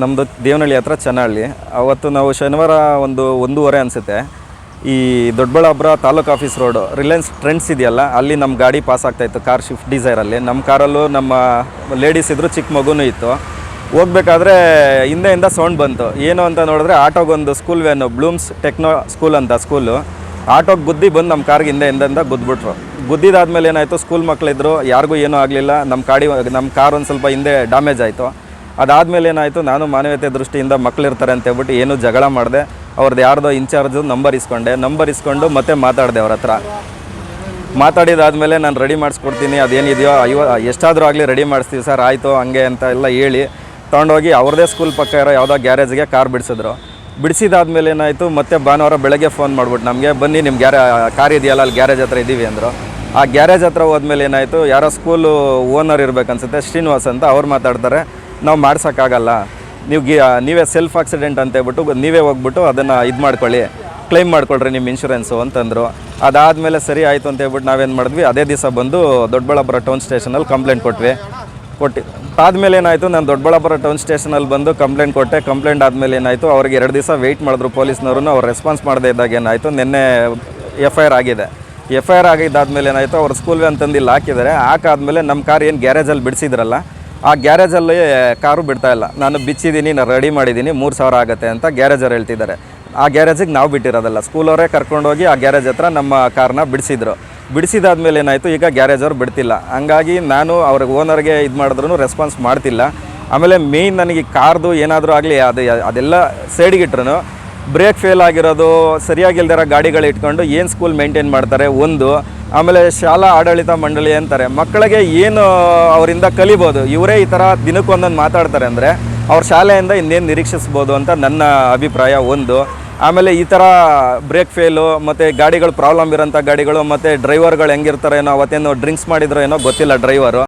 ನಮ್ಮದು ದೇವನಹಳ್ಳಿ ಹತ್ರ ಚನ್ನಹಳ್ಳಿ. ಅವತ್ತು ನಾವು ಶನಿವಾರ ಒಂದು 1:30 ಅನಿಸುತ್ತೆ, ಈ Doddaballapur taluk office road Reliance Trends ಇದೆಯಲ್ಲ, ಅಲ್ಲಿ ನಮ್ಮ ಗಾಡಿ ಪಾಸ್ ಆಗ್ತಾಯಿತ್ತು, ಕಾರ್ ಶಿಫ್ಟ್ ಡಿಸೈರಲ್ಲಿ. ನಮ್ಮ ಕಾರಲ್ಲೂ ನಮ್ಮ ಲೇಡೀಸ್ ಇದ್ದರು, ಚಿಕ್ಕ ಮಗುನೂ ಇತ್ತು. ಹೋಗ್ಬೇಕಾದ್ರೆ ಹಿಂದೆಯಿಂದ ಸೌಂಡ್ ಬಂತು. ಏನು ಅಂತ ನೋಡಿದ್ರೆ ಆಟೋಗೊಂದು school van, Blooms Techno school ಅಂತ ಸ್ಕೂಲು, ಆಟೋಗೆ ಗುದ್ದಿ ಬಂದು ನಮ್ಮ ಕಾರ್ಗೆ ಹಿಂದೆಯಿಂದ ಗುದ್ಬಿಟ್ರು. ಗುದ್ದಿದಾದ್ಮೇಲೆ ಏನಾಯಿತು, ಸ್ಕೂಲ್ ಮಕ್ಕಳಿದ್ರು, ಯಾರಿಗೂ ಏನೂ ಆಗಲಿಲ್ಲ. ನಮ್ಮ ಕಾರ್ ಒಂದು ಸ್ವಲ್ಪ ಹಿಂದೆ ಡ್ಯಾಮೇಜ್ ಆಯಿತು. ಅದಾದಮೇಲೆ ಏನಾಯಿತು, ನಾನು ಮಾನವೀಯತೆ ದೃಷ್ಟಿಯಿಂದ ಮಕ್ಕಳಿರ್ತಾರೆ ಅಂತ ಹೇಳ್ಬಿಟ್ಟು ಏನೂ ಜಗಳ ಮಾಡಿದೆ. ಅವ್ರದ್ದು ಯಾರ್ದೋ ಇನ್ಚಾರ್ಜು ನಂಬರ್ ಇಸ್ಕೊಂಡು ಮತ್ತೆ ಮಾತಾಡಿದೆ ಅವ್ರ ಹತ್ರ. ಮಾತಾಡಿದಾದಮೇಲೆ ನಾನು ರೆಡಿ ಮಾಡಿಸ್ಕೊಡ್ತೀನಿ, ಅದೇನಿದೆಯೋ ಎಷ್ಟಾದರೂ ಆಗಲಿ ರೆಡಿ ಮಾಡಿಸ್ತೀವಿ ಸರ್, ಆಯಿತು ಹಂಗೆ ಅಂತ ಎಲ್ಲ ಹೇಳಿ ತೊಗೊಂಡೋಗಿ ಅವ್ರದ್ದೇ ಸ್ಕೂಲ್ ಪಕ್ಕ ಇರೋ ಯಾವುದೋ ಗ್ಯಾರೇಜ್ಗೆ ಕಾರ್ ಬಿಡಿಸಿದ್ರು. ಬಿಡಿಸಿದಾದ್ಮೇಲೆ ಏನಾಯಿತು, ಮತ್ತೆ ಭಾನುವಾರ ಬೆಳಗ್ಗೆ ಫೋನ್ ಮಾಡ್ಬಿಟ್ಟು ನಮಗೆ, ಬನ್ನಿ ನಿಮ್ಮ ಕಾರ್ ಇದೆಯಲ್ಲ ಅಲ್ಲಿ ಗ್ಯಾರೇಜ್ ಹತ್ರ ಇದ್ದೀವಿ ಅಂದರು. ಆ ಗ್ಯಾರೇಜ್ ಹತ್ರ ಹೋದ್ಮೇಲೆ ಏನಾಯಿತು, ಯಾರೋ ಸ್ಕೂಲು ಓನರ್ ಇರಬೇಕನ್ಸುತ್ತೆ, ಶ್ರೀನಿವಾಸ್ ಅಂತ, ಅವ್ರು ಮಾತಾಡ್ತಾರೆ, ನಾವು ಮಾಡ್ಸೋಕ್ಕಾಗಲ್ಲ, ನೀವೇ ಸೆಲ್ಫ್ ಆಕ್ಸಿಡೆಂಟ್ ಅಂತ ಹೇಳ್ಬಿಟ್ಟು ನೀವೇ ಹೋಗ್ಬಿಟ್ಟು ಅದನ್ನು ಇದು ಮಾಡ್ಕೊಳ್ಳಿ, ಕ್ಲೈಮ್ ಮಾಡ್ಕೊಳ್ರಿ ನಿಮ್ಮ ಇನ್ಶೂರೆನ್ಸು ಅಂತಂದರು. ಅದಾದಮೇಲೆ ಸರಿ ಆಯಿತು ಅಂತ ಹೇಳ್ಬಿಟ್ಟು ನಾವೇನು ಮಾಡಿದ್ವಿ, ಅದೇ ದಿವಸ ಬಂದು ದೊಡ್ಡಬಳ್ಳಾಪುರ ಟೌನ್ ಸ್ಟೇಷನಲ್ಲಿ ಕಂಪ್ಲೇಂಟ್ ಕೊಟ್ಟು ಆದಮೇಲೆ ಏನಾಯಿತು, ನಾನು ದೊಡ್ಡಬಳ್ಳಾಪುರ ಟೌನ್ ಸ್ಟೇಷನಲ್ಲಿ ಬಂದು ಕಂಪ್ಲೇಂಟ್ ಕೊಟ್ಟೆ. ಕಂಪ್ಲೇಂಟ್ ಆದಮೇಲೆ ಏನಾಯಿತು, ಅವ್ರಿಗೆ 2 ದಿವಸ ವೆಯ್ಟ್ ಮಾಡಿದ್ರು ಪೊಲೀಸ್ನವರು. ಅವ್ರು ರೆಸ್ಪಾನ್ಸ್ ಮಾಡದೇ ಇದ್ದಾಗ ಏನಾಯಿತು, ನಿನ್ನೆ FIR ಆಗಿದೆ. FIR ಆಗಿದ್ದಾದಮೇಲೆ ಏನಾಯಿತು, ಅವ್ರು ಸ್ಕೂಲ್ ವ್ಯಾನ್ ತಂದು ಇಲ್ಲಿ ಹಾಕಿದ್ದಾರೆ. ಹಾಕಾದ್ಮೇಲೆ ನಮ್ಮ ಕಾರ್ ಏನು ಗ್ಯಾರೇಜಲ್ಲಿ ಬಿಡಿಸಿದ್ರಲ್ಲ, ಆ ಗ್ಯಾರೇಜಲ್ಲಿ ಕಾರು ಬಿಡ್ತಾಯಿಲ್ಲ. ನಾನು ಬಿಚ್ಚಿದ್ದೀನಿ, ನಾನು ರೆಡಿ ಮಾಡಿದ್ದೀನಿ, 3,000 ಆಗುತ್ತೆ ಅಂತ ಗ್ಯಾರೇಜವ್ರು ಹೇಳ್ತಿದ್ದಾರೆ. ಆ ಗ್ಯಾರೇಜಿಗೆ ನಾವು ಬಿಟ್ಟಿರೋದಲ್ಲ, ಸ್ಕೂಲವರೇ ಕರ್ಕೊಂಡೋಗಿ ಆ ಗ್ಯಾರೇಜ್ ಹತ್ರ ನಮ್ಮ ಕಾರ್ನ ಬಿಡಿಸಿದ್ರು. ಬಿಡಿಸಿದಾದ್ಮೇಲೆ ಏನಾಯಿತು, ಈಗ ಗ್ಯಾರೇಜವ್ರು ಬಿಡ್ತಿಲ್ಲ. ಹಂಗಾಗಿ ನಾನು ಅವ್ರಿಗೆ ಓನರ್ಗೆ ಇದು ಮಾಡಿದ್ರೂ ರೆಸ್ಪಾನ್ಸ್ ಮಾಡ್ತಿಲ್ಲ. ಆಮೇಲೆ ಮೇಯ್ನ್ ನನಗೆ ಕಾರ್ದು ಏನಾದರೂ ಆಗಲಿ ಅದೆಲ್ಲ ಸೈಡಿಗಿಟ್ರು, ಬ್ರೇಕ್ ಫೇಲ್ ಆಗಿರೋದು, ಸರಿಯಾಗಿಲ್ದಿರೋ ಗಾಡಿಗಳು ಇಟ್ಕೊಂಡು ಏನು ಸ್ಕೂಲ್ ಮೇಂಟೈನ್ ಮಾಡ್ತಾರೆ ಒಂದು. ಆಮೇಲೆ ಶಾಲಾ ಆಡಳಿತ ಮಂಡಳಿ ಅಂತಾರೆ, ಮಕ್ಕಳಿಗೆ ಏನು ಅವರಿಂದ ಕಲಿಬೋದು, ಇವರೇ ಈ ಥರ ದಿನಕ್ಕೊಂದೊಂದು ಮಾತಾಡ್ತಾರೆ ಅಂದರೆ ಅವ್ರ ಶಾಲೆಯಿಂದ ಇನ್ನೇನು ನಿರೀಕ್ಷಿಸ್ಬೋದು ಅಂತ ನನ್ನ ಅಭಿಪ್ರಾಯ ಒಂದು. ಆಮೇಲೆ ಈ ಥರ ಬ್ರೇಕ್ ಫೇಲು ಮತ್ತು ಗಾಡಿಗಳು ಪ್ರಾಬ್ಲಮ್ ಇರೋಂಥ ಗಾಡಿಗಳು ಮತ್ತು ಡ್ರೈವರ್ಗಳು ಹೆಂಗಿರ್ತಾರೇನೋ, ಅವತ್ತೇನೋ ಡ್ರಿಂಕ್ಸ್ ಮಾಡಿದ್ರೋ ಏನೋ ಗೊತ್ತಿಲ್ಲ ಡ್ರೈವರು.